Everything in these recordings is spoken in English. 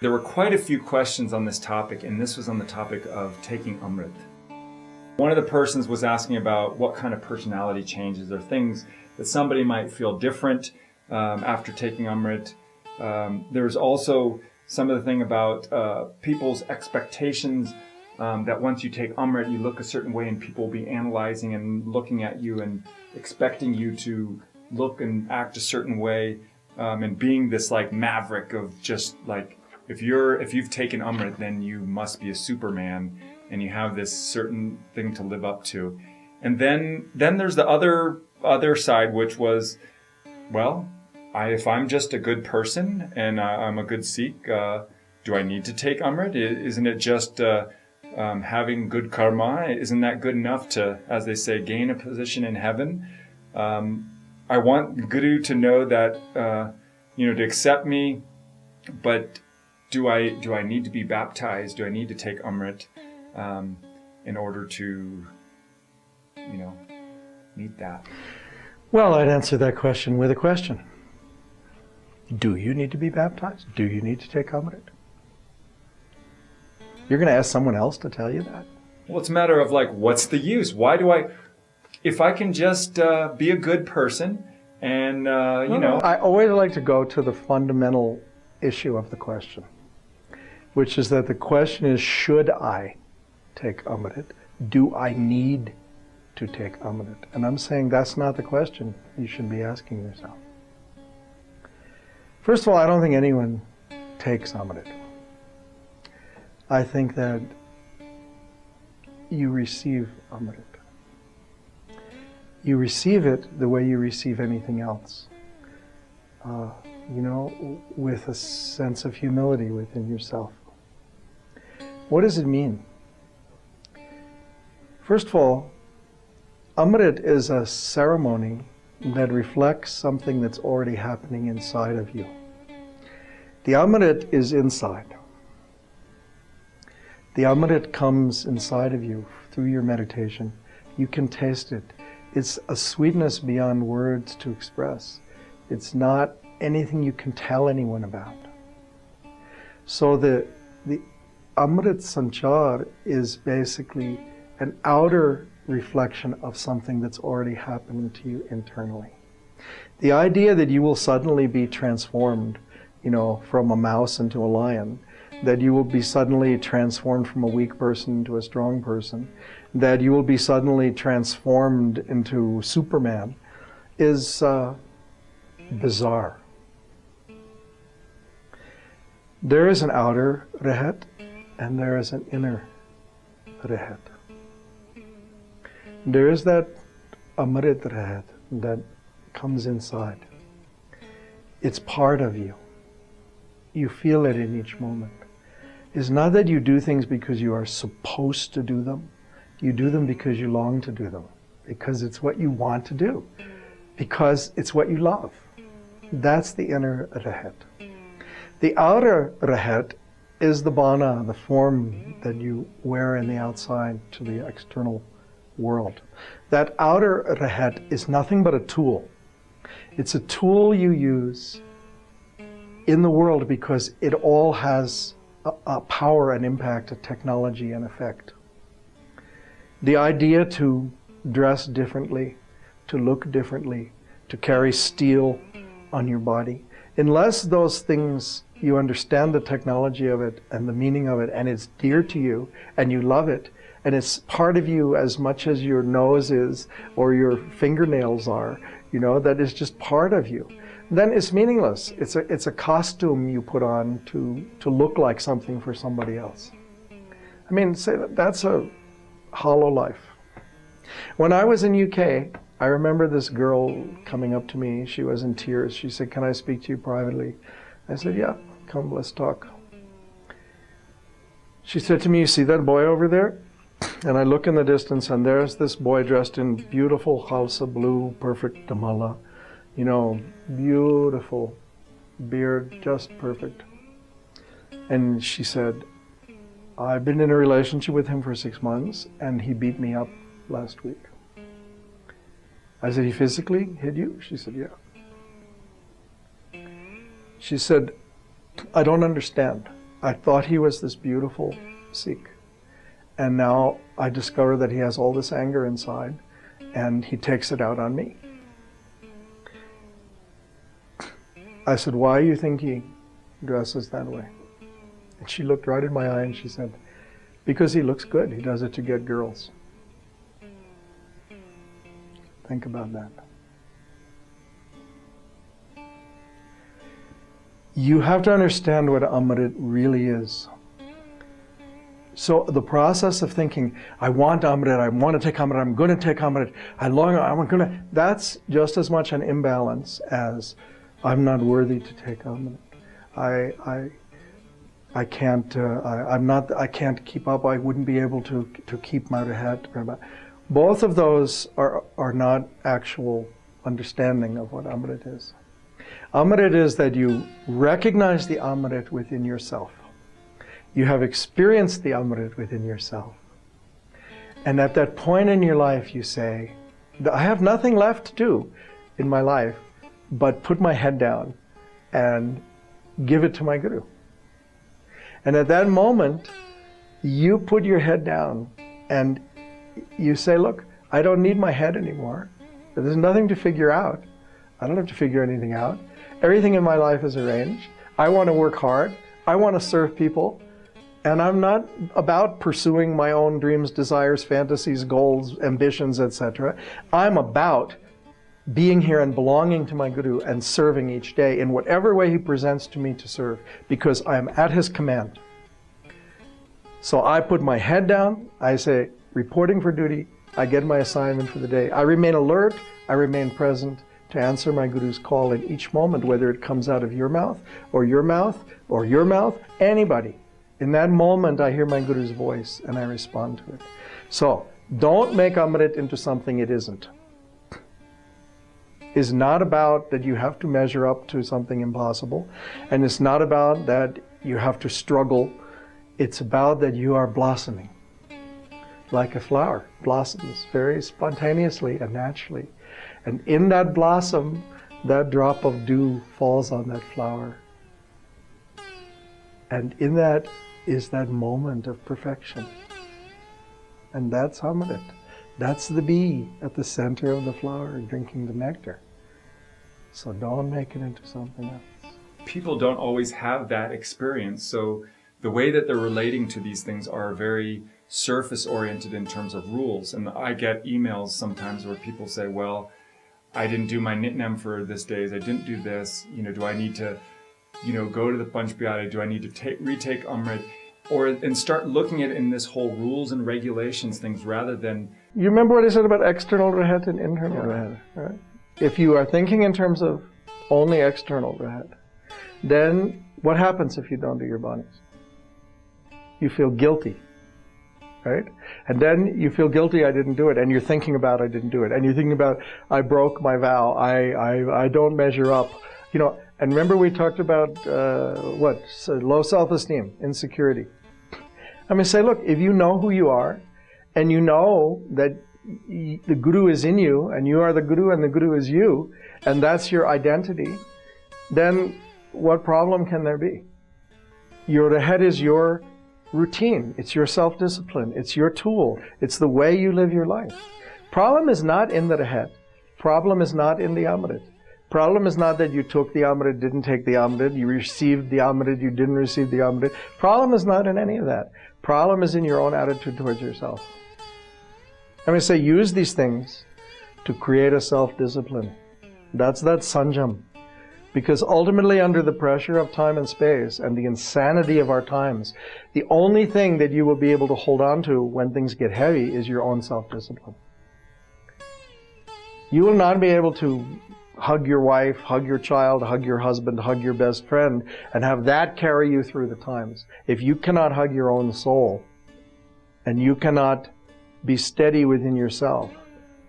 There were quite a few questions on this topic, and this was on the topic of taking Amrit. One of the persons was asking about what kind of personality changes or things that somebody might feel different after taking Amrit. There's also some of the thing about people's expectations that once you take Amrit, you look a certain way and people will be analyzing and looking at you and expecting you to look and act a certain way, and being this like maverick of just like, if you've taken Amrit, then you must be a Superman and you have this certain thing to live up to. And then there's the other side, which was, well, if I'm just a good person and I'm a good Sikh, do I need to take Amrit? Isn't it just having good karma? Isn't that good enough to, as they say, gain a position in heaven? I want Guru to know that, to accept me, but do I need to be baptized? Do I need to take Amrit in order to, meet that? Well, I'd answer that question with a question. Do you need to be baptized? Do you need to take Amrit? You're going to ask someone else to tell you that? Well, it's a matter of like, what's the use? If I can just be a good person and, I always like to go to the fundamental issue of the question, which is that the question is, should I take Amrit? Do I need to take Amrit? And I'm saying that's not the question you should be asking yourself. First of all, I don't think anyone takes Amrit. I think that you receive Amrit. You receive it the way you receive anything else. With a sense of humility within yourself. What does it mean? First of all, Amrit is a ceremony that reflects something that's already happening inside of you. The Amrit is inside. The Amrit comes inside of you through your meditation. You can taste it. It's a sweetness beyond words to express. It's not anything you can tell anyone about. So the Amrit Sanchar is basically an outer reflection of something that's already happening to you internally. The idea that you will suddenly be transformed, from a mouse into a lion, that you will be suddenly transformed from a weak person into a strong person, that you will be suddenly transformed into Superman, is bizarre. There is an outer rehet and there is an inner rehet. There is that Amrit rehet that comes inside. It's part of you. You feel it in each moment. It's not that you do things because you are supposed to do them. You do them because you long to do them, because it's what you want to do, because it's what you love. That's the inner rehet. The outer rehet is the bana, the form that you wear in the outside to the external world. That outer rehet is nothing but a tool. It's a tool you use in the world because it all has a power and impact, a technology and effect. The idea to dress differently, to look differently, to carry steel on your body, unless those things, you understand the technology of it and the meaning of it, and it's dear to you and you love it, and it's part of you as much as your nose is or your fingernails are, that is just part of you, then it's meaningless. It's a costume you put on to look like something for somebody else. I mean, that's a hollow life. When I was in UK, I remember this girl coming up to me. She was in tears. She said, "Can I speak to you privately?" I said, "Yeah, come, let's talk." She said to me, "You see that boy over there?" And I look in the distance, and there's this boy dressed in beautiful Khalsa blue, perfect damala, beautiful beard, just perfect. And she said, "I've been in a relationship with him for 6 months, and he beat me up last week." I said, "He physically hit you?" She said, "Yeah." She said, "I don't understand. I thought he was this beautiful Sikh. And now I discover that he has all this anger inside, and he takes it out on me. I said, why do you think he dresses that way? And she looked right in my eye and she said, because he looks good. He does it to get girls. Think about that. You have to understand what Amrit really is. So the process of thinking, I want Amrit, I want to take Amrit, I'm going to take Amrit, that's just as much an imbalance as I'm not worthy to take Amrit. I can't keep up, I wouldn't be able to keep my head. Both of those are not actual understanding of what Amrit is. Amrit is that you recognize the Amrit within yourself. You have experienced the Amrit within yourself. And at that point in your life you say, I have nothing left to do in my life but put my head down and give it to my Guru. And at that moment, you put your head down and you say, look, I don't need my head anymore. There's nothing to figure out. I don't have to figure anything out. Everything in my life is arranged. I want to work hard. I want to serve people. And I'm not about pursuing my own dreams, desires, fantasies, goals, ambitions, etc. I'm about being here and belonging to my Guru and serving each day in whatever way he presents to me to serve, because I am at his command. So I put my head down, I say, reporting for duty, I get my assignment for the day. I remain alert, I remain present to answer my Guru's call in each moment, whether it comes out of your mouth, or your mouth, or your mouth, anybody. In that moment, I hear my Guru's voice and I respond to it. So, don't make Amrit into something it isn't. It's not about that you have to measure up to something impossible, and it's not about that you have to struggle. It's about that you are blossoming. Like a flower blossoms very spontaneously and naturally. And in that blossom, that drop of dew falls on that flower. And in that is that moment of perfection. And that's Amrit. That's the bee at the center of the flower drinking the nectar. So don't make it into something else. People don't always have that experience, so the way that they're relating to these things are very surface-oriented in terms of rules. And I get emails sometimes where people say, well, I didn't do my nitnem for this days, I didn't do this, do I need to, go to the Panch Pyare, do I need to retake Amrit? And start looking at it in this whole rules and regulations things rather than... You remember what I said about external rahat and internal rahat, right? If you are thinking in terms of only external rahat, then what happens if you don't do your bhanis? You feel guilty, right? And then you feel guilty, I didn't do it, and you're thinking about I didn't do it, and you're thinking about I broke my vow, I don't measure up, And remember we talked about low self-esteem, insecurity. Say, look, if you know who you are, and you know that the Guru is in you, and you are the Guru, and the Guru is you, and that's your identity, then what problem can there be? Your rahat is your routine, it's your self-discipline, it's your tool, it's the way you live your life. Problem is not in the rahat. Problem is not in the Amrit. Problem is not that you took the Amrit, didn't take the Amrit, you received the Amrit, you didn't receive the Amrit. Problem is not in any of that. Problem is in your own attitude towards yourself. Use these things to create a self-discipline. That's that sanjam. Because ultimately under the pressure of time and space and the insanity of our times, the only thing that you will be able to hold on to when things get heavy is your own self-discipline. You will not be able to hug your wife, hug your child, hug your husband, hug your best friend, and have that carry you through the times. If you cannot hug your own soul, and you cannot be steady within yourself,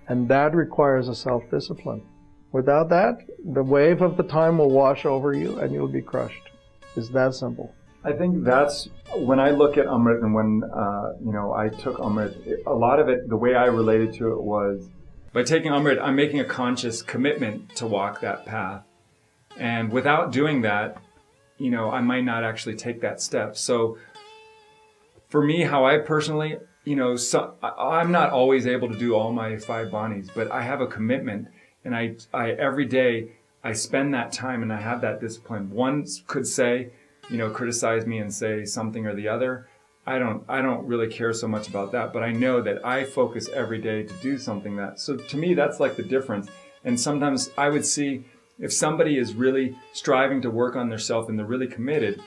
and that requires a self-discipline. Without that, the wave of the time will wash over you and you'll be crushed. It's that simple. I think that's, when I look at Amrit and when, I took Amrit, a lot of it, the way I related to it was, by taking Amrit, I'm making a conscious commitment to walk that path. And without doing that, I might not actually take that step. So for me, how I personally, I'm not always able to do all my 5 banis, but I have a commitment, and I every day I spend that time and I have that discipline. One could say, criticize me and say something or the other. I don't really care so much about that, but I know that I focus every day to do something so to me, that's like the difference. And sometimes I would see if somebody is really striving to work on themselves and they're really committed,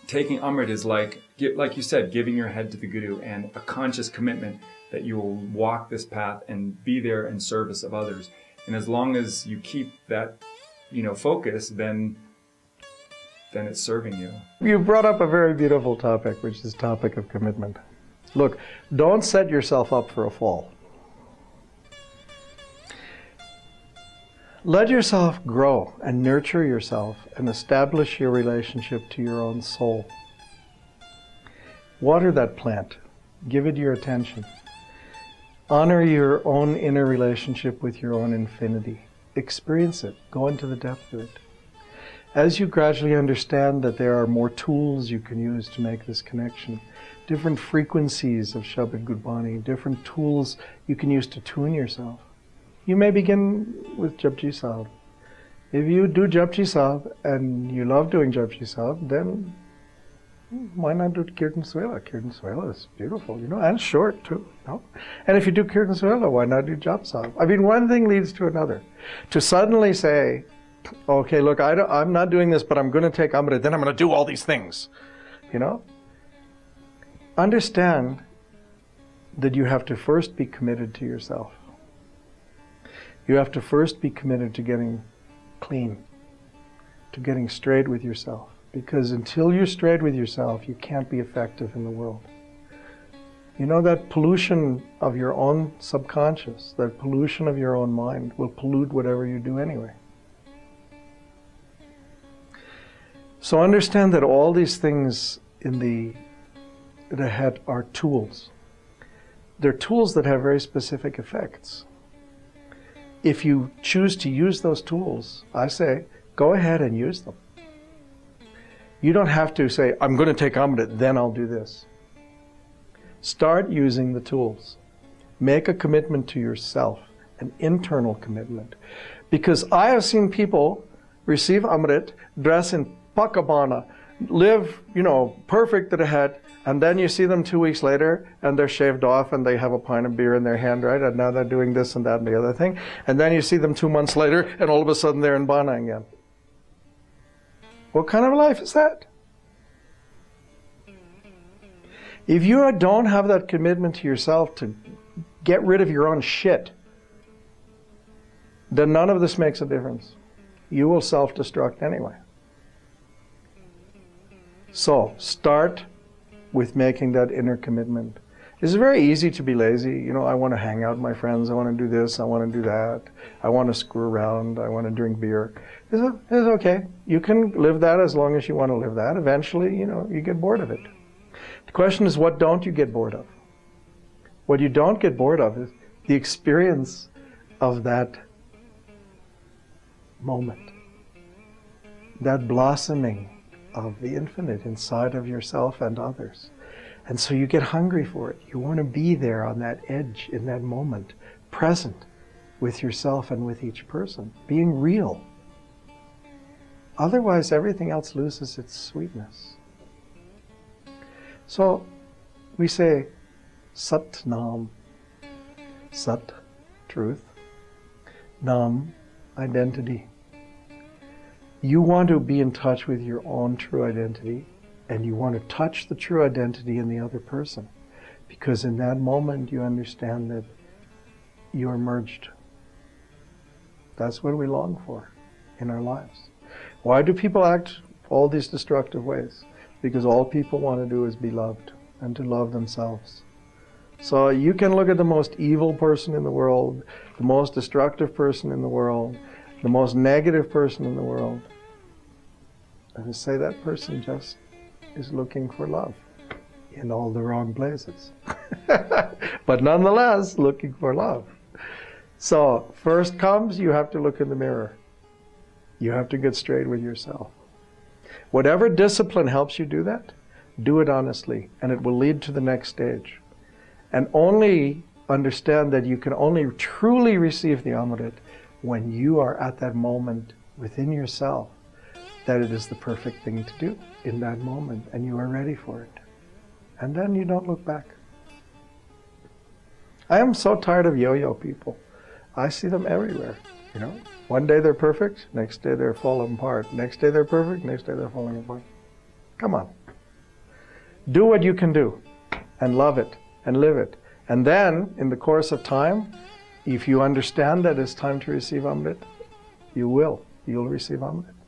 taking Amrit is like you said, giving your head to the Guru and a conscious commitment that you will walk this path and be there in service of others. And as long as you keep that, focus, then it's serving you. You brought up a very beautiful topic, which is topic of commitment. Look, don't set yourself up for a fall. Let yourself grow and nurture yourself and establish your relationship to your own soul. Water that plant. Give it your attention. Honor your own inner relationship with your own infinity. Experience it. Go into the depth of it. As you gradually understand that there are more tools you can use to make this connection, different frequencies of Shabad Gurbani, different tools you can use to tune yourself. You may begin with Japji Sahib. If you do Japji Sahib and you love doing Japji Sahib, then why not do Kirtan Swela? Kirtan Swela is beautiful, and short too. And if you do Kirtan Swela, why not do Jap Sahib? I mean, one thing leads to another. To suddenly say, okay, look, I'm not doing this, but I'm going to take Amrit, then I'm going to do all these things. Understand that you have to first be committed to yourself. You have to first be committed to getting clean, to getting straight with yourself. Because until you're straight with yourself, you can't be effective in the world. That pollution of your own subconscious, that pollution of your own mind will pollute whatever you do anyway. So understand that all these things in the head are tools. They're tools that have very specific effects. If you choose to use those tools, I say, go ahead and use them. You don't have to say, I'm going to take Amrit, then I'll do this. Start using the tools. Make a commitment to yourself, an internal commitment. Because I have seen people receive Amrit, dress in pakabana, live, perfect to the head, and then you see them 2 weeks later and they're shaved off and they have a pint of beer in their hand, right? And now they're doing this and that and the other thing. And then you see them 2 months later and all of a sudden they're in bana again. What kind of life is that? If you don't have that commitment to yourself to get rid of your own shit, then none of this makes a difference. You will self-destruct anyway. So, start with making that inner commitment. It's very easy to be lazy. I want to hang out with my friends. I want to do this. I want to do that. I want to screw around. I want to drink beer. It's okay. You can live that as long as you want to live that. Eventually, you get bored of it. The question is, what don't you get bored of? What you don't get bored of is the experience of that moment, that blossoming of the infinite inside of yourself and others. And so you get hungry for it. You want to be there on that edge in that moment, present with yourself and with each person, being real. Otherwise, everything else loses its sweetness. So we say Sat Nam, Sat, truth, Nam, identity. You want to be in touch with your own true identity, and you want to touch the true identity in the other person, because in that moment you understand that you are merged. That's what we long for in our lives. Why do people act all these destructive ways? Because all people want to do is be loved and to love themselves. So you can look at the most evil person in the world, the most destructive person in the world, the most negative person in the world, and say that person just is looking for love in all the wrong places. But nonetheless, looking for love. So first comes, you have to look in the mirror. You have to get straight with yourself. Whatever discipline helps you do that, do it honestly, and it will lead to the next stage. And only understand that you can only truly receive the Amrit when you are at that moment within yourself that it is the perfect thing to do in that moment, and you are ready for it. And then you don't look back. I am so tired of yo-yo people. I see them everywhere, you know. One day they're perfect, next day they're falling apart. Next day they're perfect, next day they're falling apart. Come on. Do what you can do, and love it, and live it. And then, in the course of time, if you understand that it's time to receive Amrit, you will. You'll receive Amrit.